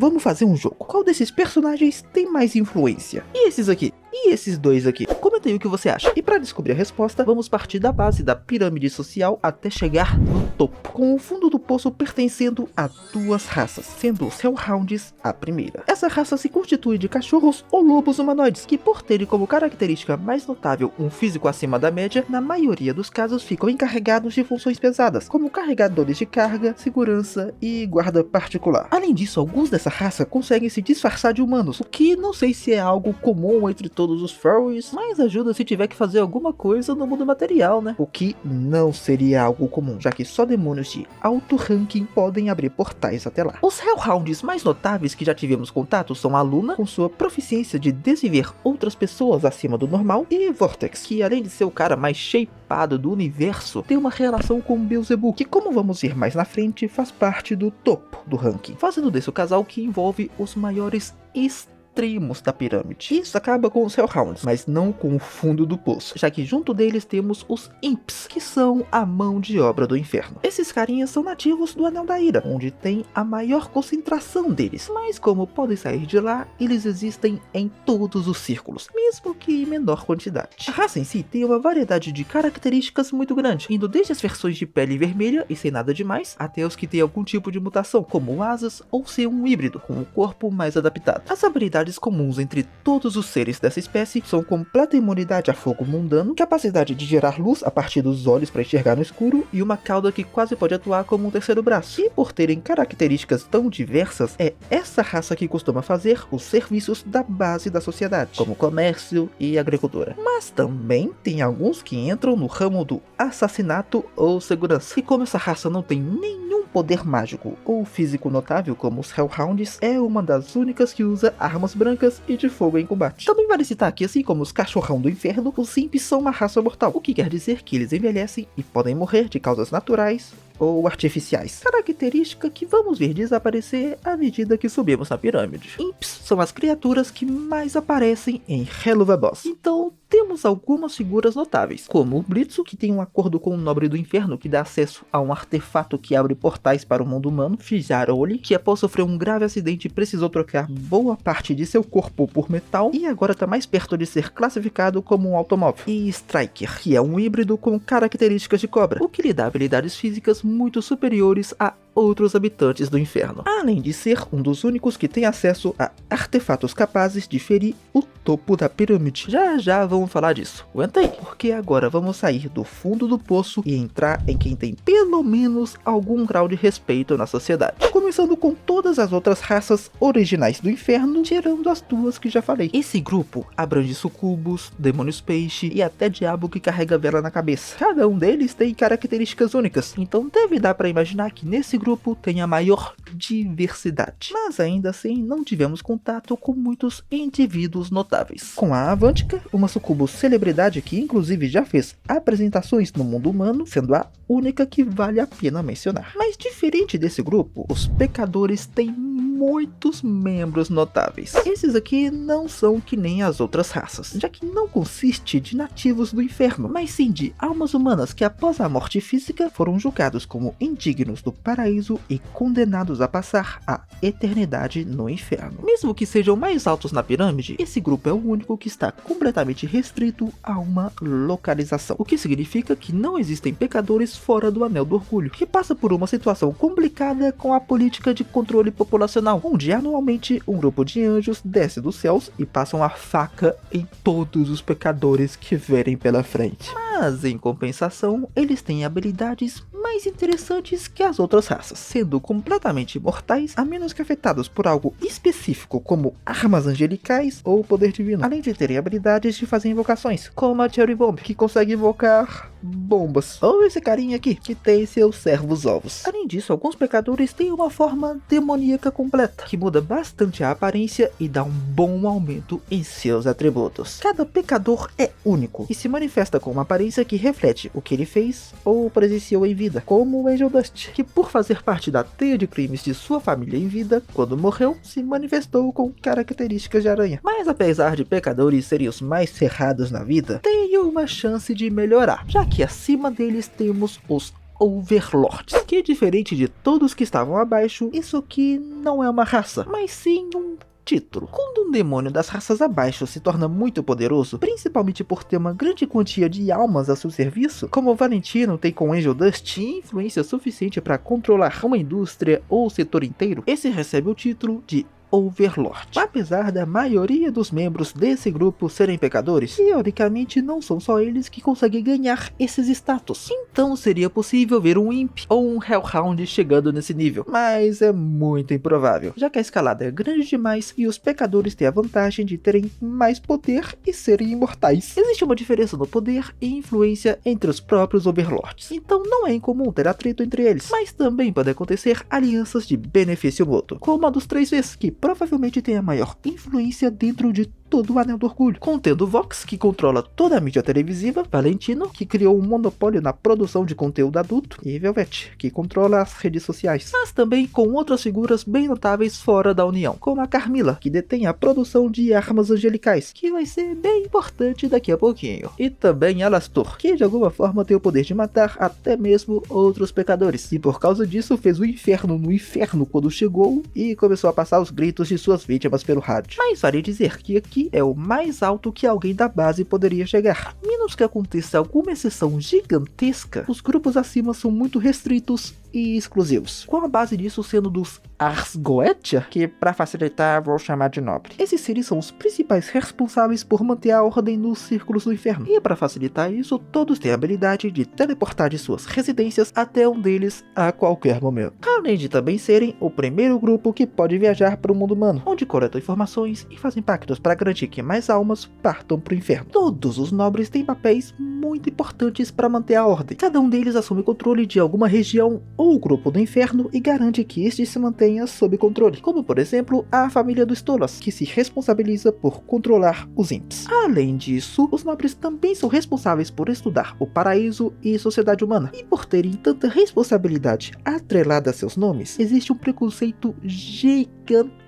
vamos fazer um jogo. Qual desses personagens tem mais influência? E esses aqui? E esses dois aqui? Comenta aí o que você acha. E para descobrir a resposta, vamos partir da base da pirâmide social até chegar no topo, com o fundo do poço pertencendo a duas raças, sendo os Hellhounds a primeira. Essa raça se constitui de cachorros ou lobos humanoides, que por terem como característica mais notável um físico acima da média, na maioria dos casos ficam encarregados de funções pesadas, como carregadores de carga, segurança e guarda particular. Além disso, alguns dessa raça conseguem se disfarçar de humanos, o que não sei se é algo comum entre todos os furries, mas ajuda se tiver que fazer alguma coisa no mundo material, né? O que não seria algo comum, já que só demônios de alto ranking podem abrir portais até lá. Os Hellhounds mais notáveis que já tivemos contato são a Luna, com sua proficiência de desviver outras pessoas acima do normal, e Vortex, que além de ser o cara mais shapeado do universo, tem uma relação com Beelzebub, que como vamos ver mais na frente, faz parte do topo do ranking, fazendo desse o casal que envolve os maiores extremos da pirâmide. Isso acaba com os Hellhounds, mas não com o fundo do poço, já que junto deles temos os Imps, que são a mão de obra do inferno. Esses carinhas são nativos do Anel da Ira, onde tem a maior concentração deles, mas como podem sair de lá, eles existem em todos os círculos, mesmo que em menor quantidade. A raça em si tem uma variedade de características muito grande, indo desde as versões de pele vermelha e sem nada demais, até os que têm algum tipo de mutação, como asas ou ser um híbrido, com um corpo mais adaptado. As habilidades comuns entre todos os seres dessa espécie são completa imunidade a fogo mundano, capacidade de gerar luz a partir dos olhos para enxergar no escuro e uma cauda que quase pode atuar como um terceiro braço. E por terem características tão diversas, é essa raça que costuma fazer os serviços da base da sociedade, como comércio e agricultura. Mas também tem alguns que entram no ramo do assassinato ou segurança. E como essa raça não tem nenhum poder mágico ou físico notável como os Hellhounds, é uma das únicas que usa armas brancas e de fogo em combate. Também vale citar que, assim como os cachorrão do inferno, os Imps são uma raça mortal, o que quer dizer que eles envelhecem e podem morrer de causas naturais ou artificiais, característica que vamos ver desaparecer à medida que subimos na pirâmide. Imps são as criaturas que mais aparecem em Helluva Boss, então temos algumas figuras notáveis, como o Blitzo, que tem um acordo com o Nobre do Inferno que dá acesso a um artefato que abre portais para o mundo humano, Fijaroli, que após sofrer um grave acidente precisou trocar boa parte de seu corpo por metal e agora está mais perto de ser classificado como um automóvel. E Striker, que é um híbrido com características de cobra, o que lhe dá habilidades físicas muito superiores a outros habitantes do inferno, além de ser um dos únicos que tem acesso a artefatos capazes de ferir o topo da pirâmide. Já vamos falar disso, aguenta aí, porque agora vamos sair do fundo do poço e entrar em quem tem pelo menos algum grau de respeito na sociedade, começando com todas as outras raças originais do inferno, tirando as duas que já falei. Esse grupo abrange sucubos, demônios peixe e até diabo que carrega vela na cabeça. Cada um deles tem características únicas, então deve dar para imaginar que nesse grupo tem a maior diversidade. Mas ainda assim não tivemos contato com muitos indivíduos notáveis. Com a Avantika, uma sucubo celebridade que inclusive já fez apresentações no mundo humano, sendo a única que vale a pena mencionar. Mas diferente desse grupo, os pecadores têm muitos membros notáveis. Esses aqui não são que nem as outras raças, já que não consiste de nativos do inferno, mas sim de almas humanas que após a morte física foram julgados como indignos do paraíso e condenados a passar a eternidade no inferno. Mesmo que sejam mais altos na pirâmide, esse grupo é o único que está completamente restrito a uma localização, o que significa que não existem pecadores fora do Anel do Orgulho, que passa por uma situação complicada com a política de controle populacional, onde anualmente um grupo de anjos desce dos céus e passam a faca em todos os pecadores que verem pela frente. Mas em compensação, eles têm habilidades mais interessantes que as outras raças, sendo completamente imortais a menos que afetados por algo específico como armas angelicais ou poder divino, além de terem habilidades de fazer invocações, como a Cherry Bomb, que consegue invocar bombas, ou esse carinha aqui, que tem seus servos ovos. Além disso, alguns pecadores têm uma forma demoníaca completa, que muda bastante a aparência e dá um bom aumento em seus atributos. Cada pecador é único e se manifesta com uma aparência que reflete o que ele fez ou presenciou em vida, como o Angel Dust, que por fazer parte da teia de crimes de sua família em vida, quando morreu, se manifestou com características de aranha. Mas apesar de pecadores serem os mais ferrados na vida, tem uma chance de melhorar, já que acima deles temos os Overlords, que diferente de todos que estavam abaixo, isso aqui não é uma raça, mas sim um título. Quando um demônio das raças abaixo se torna muito poderoso, principalmente por ter uma grande quantia de almas a seu serviço, como o Valentino tem com Angel Dust, e influência suficiente para controlar uma indústria ou setor inteiro, esse recebe o título de Overlord. Apesar da maioria dos membros desse grupo serem pecadores, teoricamente não são só eles que conseguem ganhar esses status. Então seria possível ver um Imp ou um Hellhound chegando nesse nível, mas é muito improvável, já que a escalada é grande demais e os pecadores têm a vantagem de terem mais poder e serem imortais. Existe uma diferença no poder e influência entre os próprios Overlords, então não é incomum ter atrito entre eles, mas também pode acontecer alianças de benefício mútuo, como a dos 3Vs, que provavelmente tem a maior influência dentro de todo o Anel do Orgulho, contendo Vox, que controla toda a mídia televisiva, Valentino, que criou um monopólio na produção de conteúdo adulto, e Velvet, que controla as redes sociais, mas também com outras figuras bem notáveis fora da União, como a Carmilla, que detém a produção de armas angelicais, que vai ser bem importante daqui a pouquinho, e também Alastor, que de alguma forma tem o poder de matar até mesmo outros pecadores, e por causa disso fez o inferno no inferno quando chegou e começou a passar os gritos de suas vítimas pelo rádio. Mas vale dizer que aqui é o mais alto que alguém da base poderia chegar. Menos que aconteça alguma exceção gigantesca, os grupos acima são muito restritos e exclusivos, com a base disso sendo dos Ars Goetia, que para facilitar vou chamar de nobre. Esses seres são os principais responsáveis por manter a ordem nos círculos do inferno, e para facilitar isso, todos têm a habilidade de teleportar de suas residências até um deles a qualquer momento, além de também serem o primeiro grupo que pode viajar para o mundo humano, onde coletam informações e fazem pactos para garantir que mais almas partam para o inferno. Todos os nobres têm papéis muito importantes para manter a ordem. Cada um deles assume controle de alguma região ou grupo do inferno e garante que este se mantenha sob controle, como por exemplo a família dos Stolas, que se responsabiliza por controlar os imps. Além disso, os nobres também são responsáveis por estudar o paraíso e sociedade humana, e por terem tanta responsabilidade atrelada a seus nomes, existe um preconceito gigantesco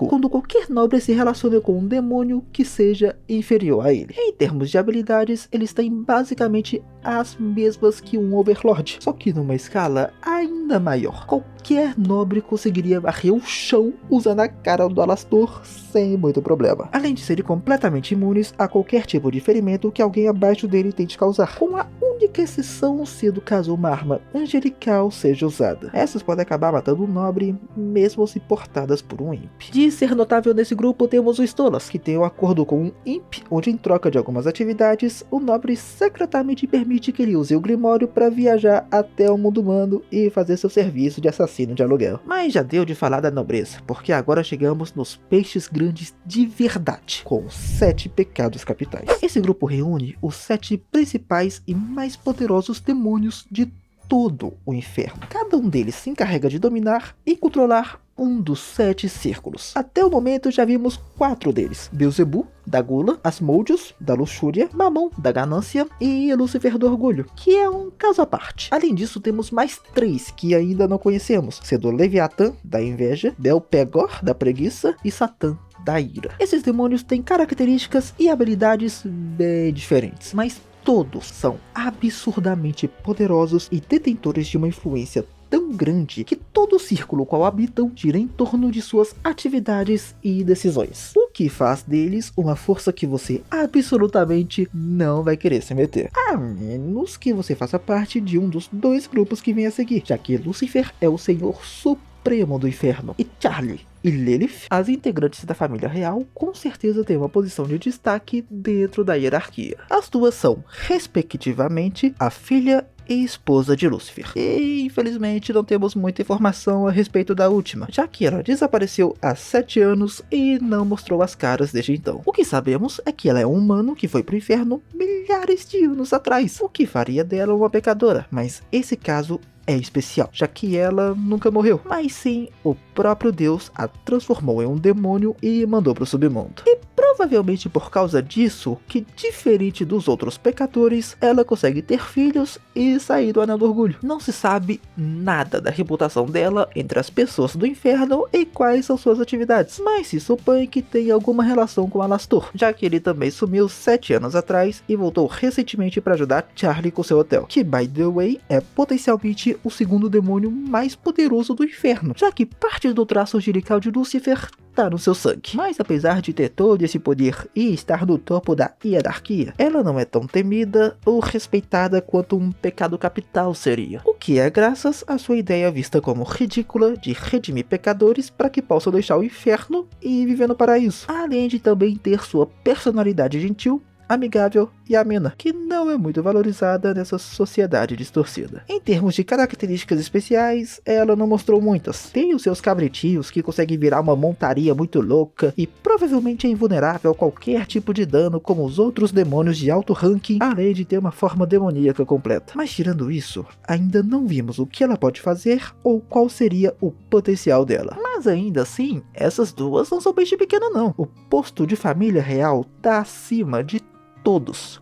quando qualquer nobre se relaciona com um demônio que seja inferior a ele. Em termos de habilidades, eles têm basicamente as mesmas que um Overlord, só que numa escala ainda maior. Qualquer nobre conseguiria varrer o chão usando a cara do Alastor sem muito problema, além de serem completamente imunes a qualquer tipo de ferimento que alguém abaixo dele tente causar, com a única exceção sendo caso uma arma angelical seja usada. Essas podem acabar matando um nobre, mesmo se portadas por um imp. De ser notável nesse grupo temos o Stolas, que tem um acordo com um imp, onde em troca de algumas atividades, o nobre secretamente permite que ele use o Grimório para viajar até o mundo humano e fazer seu serviço de assassino de aluguel. Mas já deu de falar da nobreza, porque agora chegamos nos peixes grandes de verdade, com os 7 pecados capitais. Esse grupo reúne os 7 principais e mais poderosos demônios de todo o inferno. Cada um deles se encarrega de dominar e controlar um dos 7 círculos. Até o momento já vimos 4 deles: Beelzebub, da gula, Asmodeus, da luxúria, Mammon, da ganância e Lúcifer do orgulho, que é um caso à parte. Além disso, temos mais 3 que ainda não conhecemos, sendo Leviatã, da inveja, Belpegor, da preguiça e Satã, da ira. Esses demônios têm características e habilidades bem diferentes, mas todos são absurdamente poderosos e detentores de uma influência tão grande que todo o círculo qual habitam gira em torno de suas atividades e decisões, o que faz deles uma força que você absolutamente não vai querer se meter, a menos que você faça parte de um dos 2 grupos que vem a seguir, já que Lúcifer é o senhor supremo do inferno e Charlie e Lilith, as integrantes da família real, com certeza têm uma posição de destaque dentro da hierarquia. As 2 são, respectivamente, a filha e esposa de Lúcifer. E infelizmente não temos muita informação a respeito da última, já que ela desapareceu há 7 anos e não mostrou as caras desde então. O que sabemos é que ela é um humano que foi pro inferno milhares de anos atrás, o que faria dela uma pecadora, mas esse caso é especial, já que ela nunca morreu, mas sim o próprio Deus a transformou em um demônio e mandou pro submundo. E Provavelmente por causa disso, que diferente dos outros pecadores, ela consegue ter filhos e sair do Anel do Orgulho. Não se sabe nada da reputação dela entre as pessoas do inferno e quais são suas atividades, mas se supõe que tem alguma relação com Alastor, já que ele também sumiu 7 anos atrás e voltou recentemente para ajudar Charlie com seu hotel, que by the way é potencialmente o segundo demônio mais poderoso do inferno, já que parte do traço angelical de Lúcifer tá no seu sangue. Mas apesar de ter todo esse poder e estar no topo da hierarquia, ela não é tão temida ou respeitada quanto um pecado capital seria. O que é graças à sua ideia vista como ridícula de redimir pecadores para que possam deixar o inferno e viver no paraíso. Além de também ter sua personalidade gentil, amigável e amena, que não é muito valorizada nessa sociedade distorcida. Em termos de características especiais, ela não mostrou muitas. Tem os seus cabritinhos que conseguem virar uma montaria muito louca e provavelmente é invulnerável a qualquer tipo de dano como os outros demônios de alto ranking, além de ter uma forma demoníaca completa. Mas tirando isso, ainda não vimos o que ela pode fazer ou qual seria o potencial dela. Mas ainda assim, essas duas não são peixe pequeno não. O posto de família real tá acima de todos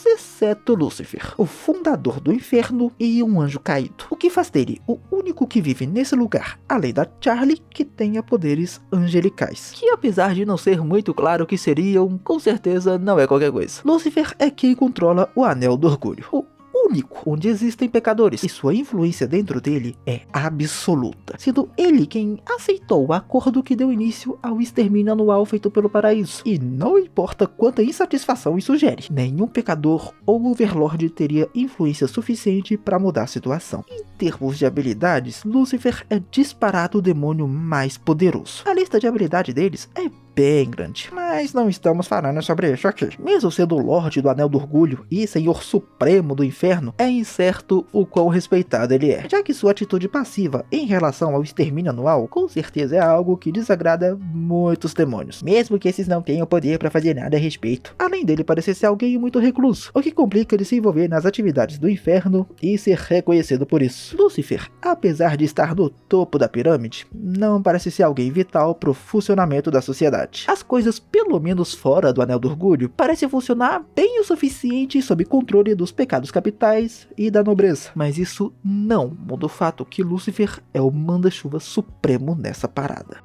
exceto Lúcifer, o fundador do inferno e um anjo caído, o que faz dele o único que vive nesse lugar, além da Charlie, que tenha poderes angelicais, que apesar de não ser muito claro o que seriam, com certeza não é qualquer coisa. Lúcifer é quem controla o Anel do Orgulho, o único onde existem pecadores, e sua influência dentro dele é absoluta, sendo ele quem aceitou o acordo que deu início ao extermínio anual feito pelo paraíso. E não importa quanta insatisfação isso gere, nenhum pecador ou overlord teria influência suficiente para mudar a situação. Em termos de habilidades, Lúcifer é disparado o demônio mais poderoso. A lista de habilidade deles é bem grande, mas não estamos falando sobre isso aqui. Mesmo sendo o Lorde do Anel do Orgulho e Senhor Supremo do Inferno, é incerto o quão respeitado ele é, já que sua atitude passiva em relação ao extermínio anual com certeza é algo que desagrada muitos demônios, mesmo que esses não tenham poder para fazer nada a respeito, além dele parecer ser alguém muito recluso, o que complica ele se envolver nas atividades do inferno e ser reconhecido por isso. Lúcifer, apesar de estar no topo da pirâmide, não parece ser alguém vital para o funcionamento da sociedade. As coisas, pelo menos fora do Anel do Orgulho, parecem funcionar bem o suficiente sob controle dos pecados capitais e da nobreza. Mas isso não muda o fato que Lúcifer é o manda-chuva supremo nessa parada.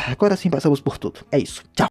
Agora sim passamos por tudo. É isso. Tchau.